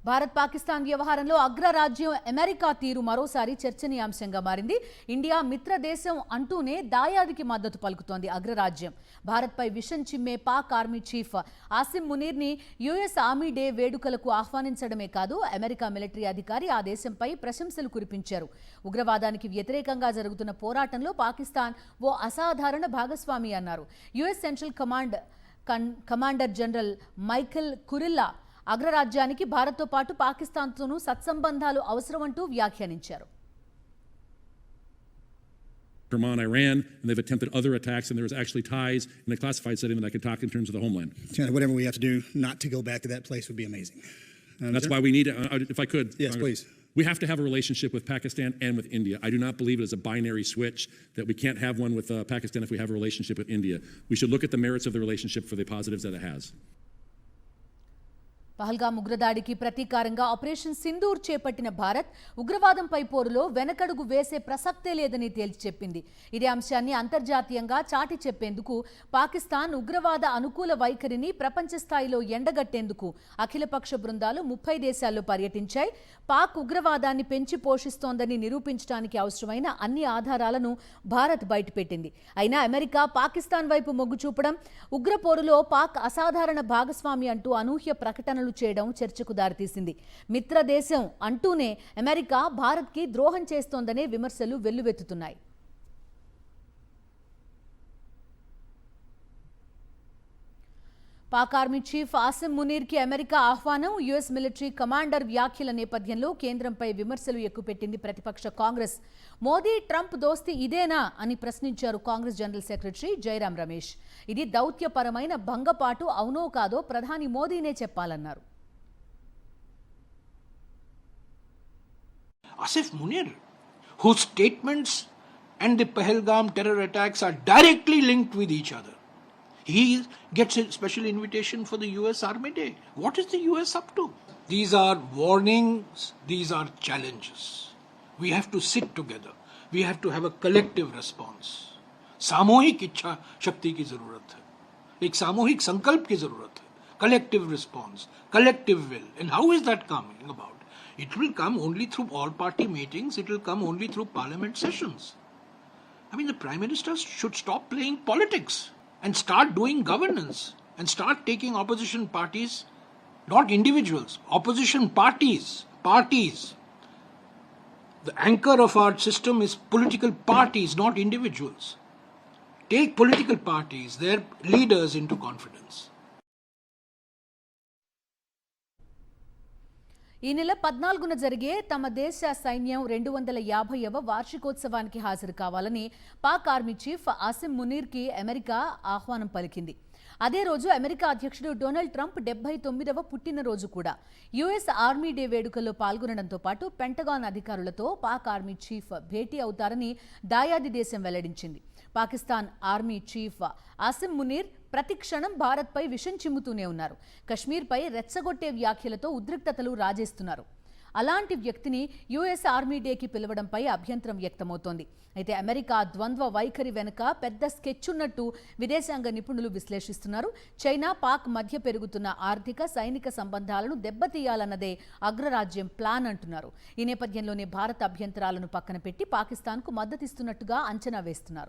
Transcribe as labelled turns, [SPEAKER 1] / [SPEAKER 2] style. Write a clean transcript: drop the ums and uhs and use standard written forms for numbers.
[SPEAKER 1] భారత్ పాకిస్తాన్ వ్యవహారంలో అగ్రరాజ్యం అమెరికా తీరు మరోసారి చర్చనీయాంశంగా మారింది. ఇండియా మిత్ర దేశం అంటూనే దాయాదికి మద్దతు పలుకుతోంది అగ్రరాజ్యం. భారత్పై విషం చిమ్మే పాక్ ఆర్మీ చీఫ్ ఆసిం మునీర్ని యుఎస్ ఆర్మీ డే వేడుకలకు ఆహ్వానించడమే కాదు, అమెరికా మిలిటరీ అధికారి ఆ దేశంపై ప్రశంసలు కురిపించారు. ఉగ్రవాదానికి వ్యతిరేకంగా జరుగుతున్న పోరాటంలో పాకిస్తాన్ ఓ అసాధారణ భాగస్వామి అన్నారు. US central commander general Michael Kurilla అగ్రరాజ్యానికి భారత్తో పాటు పాకిస్తాన్తోనూ సత్సంబంధాలు అవసరమంటూ వ్యాఖ్యానించారు.
[SPEAKER 2] Oman, Iran, and they've attempted other attacks, and there's actually ties in the classified setting that I can talk in terms of the homeland.
[SPEAKER 3] Whatever we have to do not to go back to that place would be amazing.
[SPEAKER 2] That's why we need, if I could.
[SPEAKER 3] Yes, please.
[SPEAKER 2] We have to have a relationship with Pakistan and with India. I do not believe it is a binary switch, that we can't have one with Pakistan if we have a relationship with India. We should look at the merits of the relationship for the positives that it has.
[SPEAKER 1] పహల్గామ్ ఉగ్రదాడికి ప్రతీకారంగా operation Sindoor చేపట్టిన భారత్ ఉగ్రవాదంపై పోరులో వెనకడుగు వేసే ప్రసక్తే లేదని తేల్చి చెప్పింది. ఇదే అంశాన్ని అంతర్జాతీయంగా చాటి చెప్పేందుకు పాకిస్తాన్ ఉగ్రవాద అనుకూల వైఖరిని ప్రపంచ స్థాయిలో ఎండగట్టేందుకు అఖిలపక్ష బృందాలు 30 దేశాల్లో పర్యటించాయి. పాక్ ఉగ్రవాదాన్ని పెంచి పోషిస్తోందని నిరూపించడానికి అవసరమైన అన్ని ఆధారాలను భారత్ బయటపెట్టింది. అయినా అమెరికా పాకిస్తాన్ వైపు మొగ్గు చూపడం, ఉగ్రపోరులో పాక్ అసాధారణ భాగస్వామి అంటూ అనూహ్య ప్రకటనలు చేయడం చర్చకు దారితీసింది. మిత్ర దేశం అంటూనే అమెరికా భారత్కి ద్రోహం చేస్తోందనే విమర్శలు వెల్లువెత్తుతున్నాయి. పాక్ ఆర్మీ చీఫ్ ఆసిం మునీర్కి అమెరికా ఆహ్వానం, యుఎస్ మిలిటరీ కమాండర్ వ్యాఖ్యల నేపథ్యంలో కేంద్రంపై విమర్శలు ఎక్కుపెట్టింది ప్రతిపక్ష కాంగ్రెస్. మోదీ ట్రంప్ దోస్తీ ఇదేనా అని ప్రశ్నించారు కాంగ్రెస్ జనరల్ సెక్రటరీ జైరాం రమేష్. ఇది దౌత్యపరమైన భంగపాటు అవునో కాదో ప్రధాని మోదీనే చెప్పాలన్నారు.
[SPEAKER 4] Asif Munir, whose statements and the Pahalgam terror attacks are directly linked with each other. He gets a special invitation for the US Army Day. What is the US up to? These are warnings, these are challenges. We have to sit together. We have to have a collective response. सामूहिक इच्छा शक्ति की जरूरत है, एक सामूहिक संकल्प की जरूरत है, collective response, collective will. And how is that coming about? It will come only through all party meetings, it will come only through parliament sessions. I mean, the Prime Minister should stop playing politics and start doing governance and start taking opposition parties, not individuals, opposition parties. The anchor of our system is political parties, not individuals. Take political parties, their leaders into confidence.
[SPEAKER 1] ఈ నెల 14న జరిగే తమ దేశ సైన్యం 250వ వార్షికోత్సవానికి హాజరు కావాలని Pak army chief Asim మునీర్కి అమెరికా ఆహ్వానం పలికింది. అదే రోజు అమెరికా అధ్యక్షుడు డొనాల్డ్ ట్రంప్ 79వ పుట్టినరోజు కూడా. యుఎస్ ఆర్మీ డే వేడుకల్లో పాల్గొనడంతో పాటు పెంటగాన్ అధికారులతో పాక్ ఆర్మీ చీఫ్ భేటీ అవుతారని దాయాది దేశం వెల్లడించింది. పాకిస్తాన్ ఆర్మీ చీఫ్ ఆసిం మునీర్ ప్రతి క్షణం భారత్పై విషం చిమ్ముతూనే ఉన్నారు. కశ్మీర్పై రెచ్చగొట్టే వ్యాఖ్యలతో ఉద్రిక్తతలు రాజేస్తున్నారు. అలాంటి వ్యక్తిని యుఎస్ ఆర్మీ డేకి పిలవడంపై అభ్యంతరం వ్యక్తమవుతోంది. అయితే అమెరికా ద్వంద్వ వైఖరి వెనుక పెద్ద స్కెచ్ ఉన్నట్టు విదేశాంగ నిపుణులు విశ్లేషిస్తున్నారు. చైనా, పాక్ మధ్య పెరుగుతున్న ఆర్థిక, సైనిక సంబంధాలను దెబ్బతీయాలన్నదే అగ్రరాజ్యం ప్లాన్ అంటున్నారు. ఈ నేపథ్యంలోనే భారత్ అభ్యంతరాలను పక్కన పెట్టి పాకిస్తాన్కు మద్దతిస్తున్నట్టుగా అంచనా వేస్తున్నారు.